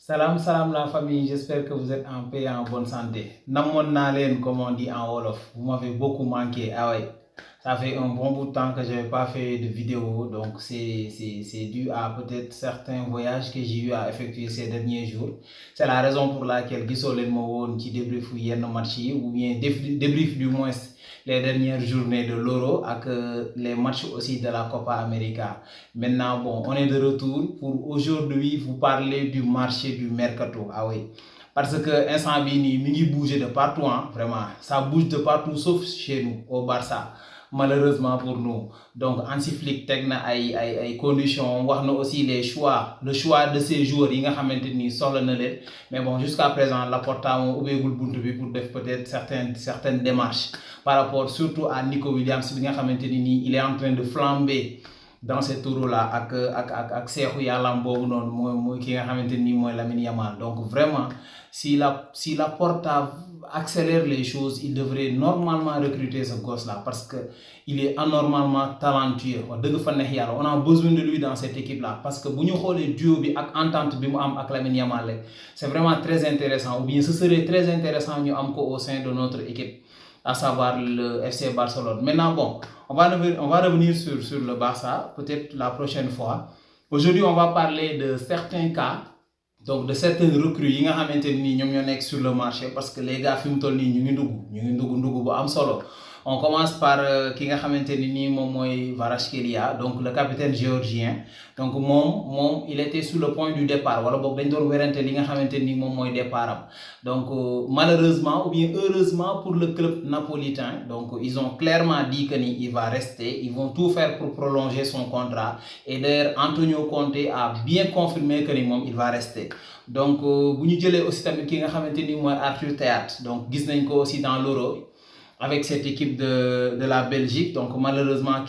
Salam salam la famille, j'espère que vous êtes en paix et en bonne santé. Namon Nalen, comme on dit en Wolof, vous m'avez beaucoup manqué. Ah ouais, ça fait un bon bout de temps que je n'avais pas fait de vidéo, donc c'est dû à peut-être certains voyages que j'ai eu à effectuer ces derniers jours. C'est la raison pour laquelle Gisolen Mowon qui débrief yenn match ou bien débrief du moins les dernières journées de l'Euro avec les matchs aussi de la Copa América. Maintenant, bon, on est de retour pour aujourd'hui vous parler du marché du mercato. Ah oui. Parce que instant Bini bouge de partout, hein, vraiment. Ça bouge de partout sauf chez nous, au Barça. Malheureusement pour nous. Donc, Hansi Flick a des conditions, on aussi le choix de ces joueurs, mais bon, jusqu'à présent, Laporta a ouvert le buntu pour peut-être certaines démarches par rapport surtout à Nico Williams, il est en train de flamber dans ce tour-là avec Serhou Yalam qui est Lamine Yamal. Donc vraiment, si la Porta accélère les choses, il devrait normalement recruter ce gosse-là parce qu'il est anormalement talentueux. On a besoin de lui dans cette équipe-là parce que si nous le duo et l'entente avec Lamine Yamal, c'est vraiment très intéressant. Ou bien ce serait très intéressant au sein de notre équipe, à savoir le FC Barcelone. Maintenant, bon, on va revenir sur le Barça, peut-être la prochaine fois. Aujourd'hui, on va parler de certains cas, donc de certaines recrues qui sont sur le marché parce que les gars, on commence par ki nga xamanteni ni mom moy Kvaratskhelia, donc le capitaine géorgien. Donc il était sur le point du départ wala bok dañ doon wérante li nga xamanteni mom moy départam. Donc malheureusement ou bien heureusement pour le club napolitain, donc ils ont clairement dit que il va rester, ils vont tout faire pour prolonger son contrat et d'ailleurs Antonio Conte a bien confirmé que il va rester. Donc buñu jëlé aussi tamit ki nga xamanteni moy Arthur Théâtre, donc gis nañ ko aussi dans l'Euro avec cette équipe de la Belgique. Donc malheureusement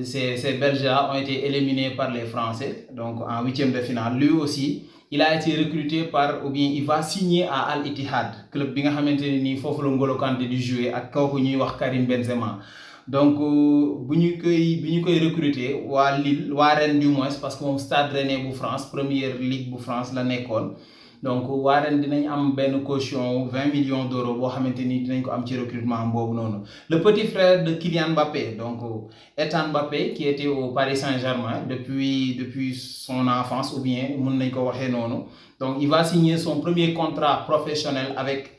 ces Belges-là ont été éliminés par les Français, donc en huitième de finale. Lui aussi, il a été recruté ou bien il va signer à Al Ittihad, club bi nga xamanteni ni fofu la N'Golo Kanté di jouer ak kooku ñuy wax Karim Benzema. Donc buñu koy recruter wa Lille, wa Rennes du moins parce que Stade Rennais bu France, première ligue bu France la nekkoon. Donc Warren dinañ am ben caution 20 millions d'euros bo xamanteni dinañ ko am ci recrutement bobu noonu. Le petit frère de Kylian Mbappé, donc Ethan Mbappé, qui était au Paris Saint-Germain depuis son enfance ou bien mën nañ ko waxé noonu. Donc il va signer son premier contrat professionnel avec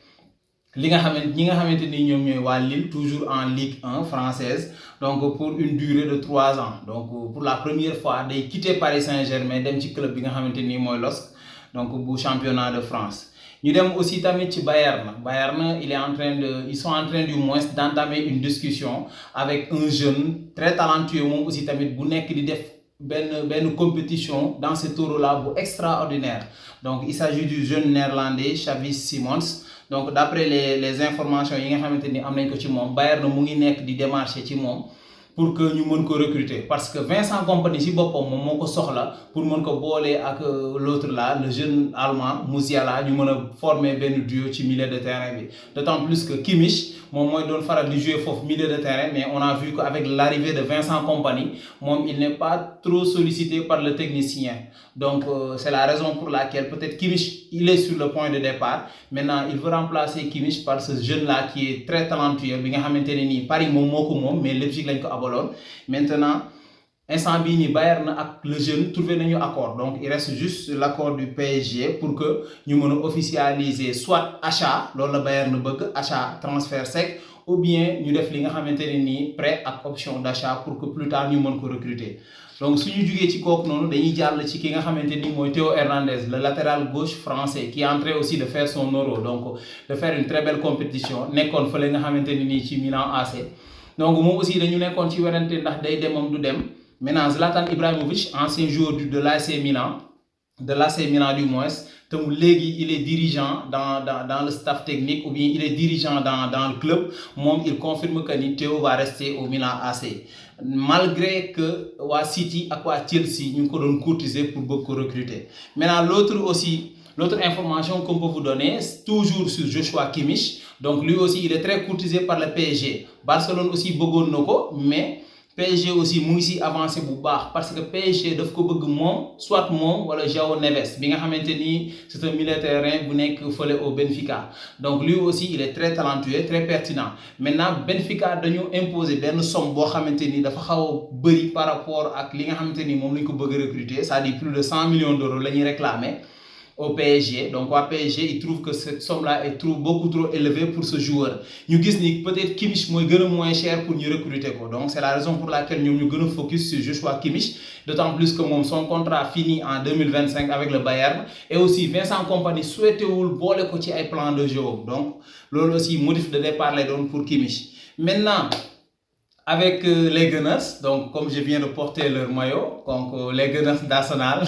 ñi nga xamanteni ñom ñoy wa Lille, toujours en Ligue 1 française, donc pour une durée de 3 ans. Donc pour la première fois day quitter Paris Saint-Germain dem ci club bi nga xamanteni moy LOSC, donc au championnat de France. Nous avons aussi Bayern. Bayern, ils sont en train du moins d'entamer une discussion avec un jeune très talentueux aussi bu nek di def ben compétition dans ce tour-là extraordinaire. Donc il s'agit du jeune néerlandais Xavi Simons. Donc d'après les informations yi nga xamanteni am nañ ko ci mom, Bayern mu ngi nek di démarcher ci mom pour que ñu mën ko recruter parce que Vincent Kompany ci bopom mom moko soxla pour mën ko bolé ak l'autre là, le jeune allemand Musiala, ñu mëna former ben duo ci milieu de terrain bi. D'autant plus que Kimmich mom moy doon faral di jouer fofu milieu de terrain, mais on a vu qu'avec l'arrivée de Vincent Kompany, il n'est pas trop sollicité par le technicien. Donc c'est la raison pour laquelle peut-être Kimmich il est sur le point de départ. Maintenant il veut remplacer Kimmich par ce jeune là qui est très talentueux bi nga xamanteni ni Paris mom moko mom mais Leipzig lañ ko abaloon. Maintenant instant bi ni Bayern ak le jeune trouvé nañu accord, donc il reste juste l'accord du PSG pour que ñu mëna officialiser soit achat, loolu la Bayern bëgg, achat transfert sec, ou bien ñu def li nga xamanteni ni prêt ak option d'achat pour que plus tard ñu mën ko recruter. Donc si nous jugee ci kooku noonu dañuy jàll ci ki nga xamanteni moy Théo Hernandez, le latéral gauche français qui est en train aussi de faire son Euro, donc de faire une très belle compétition, nekkoon fële nga xamanteni ni ci Milan AC. Donc moom aussi dañu nekkoon ci werante ndax day demam du dem. Maintenant Zlatan Ibrahimovic, ancien joueur de l'AC Milan, du moins, il est dirigeant dans le staff technique ou bien il est dirigeant dans le club. Il confirme que Théo va rester au Milan AC. Malgré que City et Chelsea nous ont courtisé pour beaucoup recruter. Maintenant l'autre information qu'on peut vous donner, toujours sur Joshua Kimmich. Donc lui aussi il est très courtisé par le PSG. Barcelone aussi bëggoon nako, mais PSG aussi mu ngi si avancé bu baax parce que PSG daf ko bëgg moom soit moom wala João Neves bi nga xamante ni c'est un milieu de terrain bu nekk fële au Benfica donc lui aussi il est très talentueux très pertinent maintenant Benfica dañu imposer benn somme boo xamante ni dafa xaw a bëri par rapport ak li nga xamante ni moom la ñu ko bëgg recruter c'est-à-dire plus de 100 millions d'euros la ñuy réclamer au PSG. Donc au PSG, ils trouvent que cette somme-là est beaucoup trop élevée pour ce joueur. Nous disons que peut-être Kimmich est moins cher pour nous recruter. Donc c'est la raison pour laquelle nous nous focus sur Joshua Kimmich. D'autant plus que son contrat finit en 2025 avec le Bayern. Et aussi Vincent Kompany souhaite le côté un plan de jeu. Donc c'est aussi motif de départ pour Kimmich. Maintenant, avec les Gunners, donc comme je viens de porter leur maillot, donc les Gunners d'Arsenal.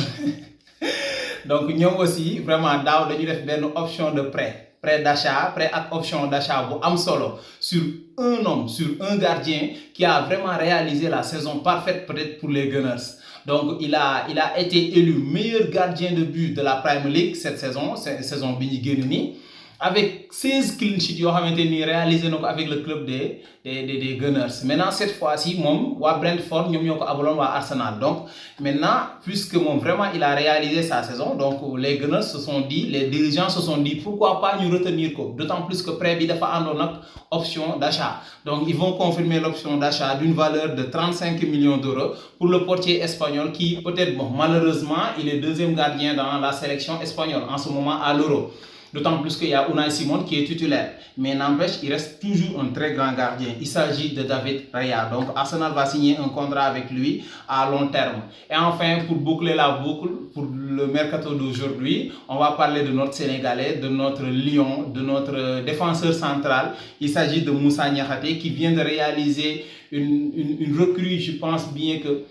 Donc nous aussi vraiment daaw dañu def benn option de prêt d'achat prêt ak option d'achat bu am solo sur un homme, sur un gardien qui a vraiment réalisé la saison parfaite peut-être pour les Gunners. Donc il a été élu meilleur gardien de but de la Premier League cette saison bi ñu génn nii avec 16 clean sheets yoo xamante ni réalisé na ko avec le club des Gunners. Maintenant cette fois-ci moom waa Brentford ñoom ñoo ko abaloon waa Arsenal. Donc maintenant puisque moom vraiment il a réalisé sa saison, donc les Gunners se sont dit, les dirigeants se sont dit pourquoi pas ñu retenir ko, d'autant plus que prêt bi dafa àndoon ak option d'achat. Donc ils vont confirmer l'option d'achat d'une valeur de 35 millions d'euros pour le portier espagnol qui peut-être malheureusement il est deuxième gardien dans la sélection espagnole en ce moment à l'Euro. D'autant plus qu'il y a Unai Simon qui est titulaire. Mais n'empêche, il reste toujours un très grand gardien. Il s'agit de David Raya. Donc Arsenal va signer un contrat avec lui à long terme. Et enfin, pour boucler la boucle, pour le mercato d'aujourd'hui, on va parler de notre Sénégalais, de notre Lion, de notre défenseur central. Il s'agit de Moussa Niakhaté qui vient de réaliser une recrue, je pense bien que,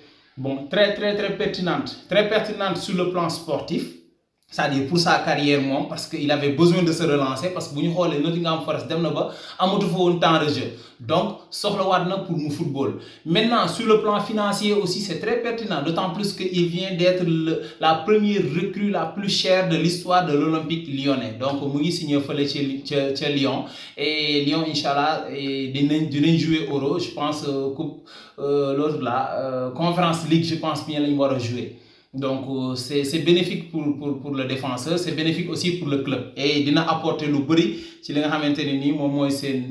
très pertinente sur le plan sportif. C'est-à-dire pour sa carrière parce qu'il avait besoin de se relancer parce que bu ñu xoolee Nottingham Forest dem na ba amatu fa woon temps de jeu donc soxlawaat na pour mu football. Maintenant sur le plan financier aussi c'est très pertinent, d'autant plus qu'il vient d'être la première recrue la plus chère de l'histoire de l'Olympique lyonnais. Donc mu ngi signé fële ca Lyon et Lyon inchallah dinañ jouer Euro, je pense coupe l'autre là Conference League, je pense bien lañu war a jouer. Donc c'est bénéfique pour le défenseur, c'est bénéfique aussi pour le club et dina apporter lu bëri ci li nga xamante ne nii moom mooy seen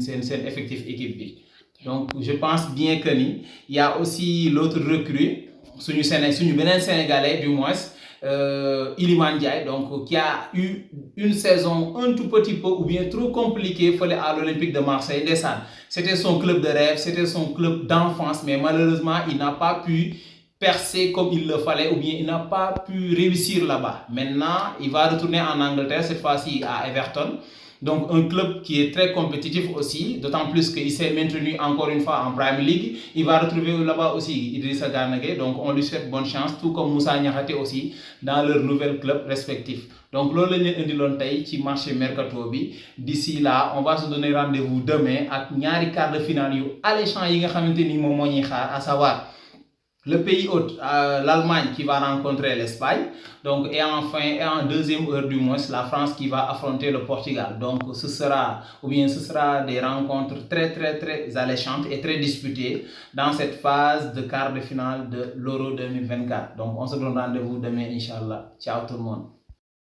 effectif équipe bi. Donc je pense bien que ni y a aussi l'autre recrue suñu beneen sénégalais du moins Iliman Ndiaye, donc qui a eu une saison un tout petit peu ou bien trop compliquée fële à l'Olympique de Marseille. Ndeysaan, c'était son club de rêve, c'était son club d'enfance, mais malheureusement il n'a pas pu percer comme il le fallait ou bien il n'a pas pu réussir là-bas. Maintenant, il va retourner en Angleterre, cette fois-ci à Everton. Donc un club qui est très compétitif aussi, d'autant plus qu'il s'est maintenu encore une fois en Premier League. Il va retrouver là-bas aussi Idrissa Gana Gueye, donc on lui souhaite bonne chance, tout comme Moussa Niakhaté aussi dans leur nouvel club respectif. Donc loolu la ñu indiloon tey ci marché mercato bi. D'ici là, on va se donner rendez-vous demain ak ñaari quart de finale yu alléchant yi nga xamante ni moom moo ñuy xaar, à savoir le pays hôte, l'Allemagne qui va rencontrer l'Espagne. Donc, et enfin, et en deuxième heure du mois, la France qui va affronter le Portugal. Donc, ce sera des rencontres très alléchantes et très disputées dans cette phase de quart de finale de l'Euro 2024. Donc, on se donne rendez-vous demain, Inch'Allah. Ciao tout le monde.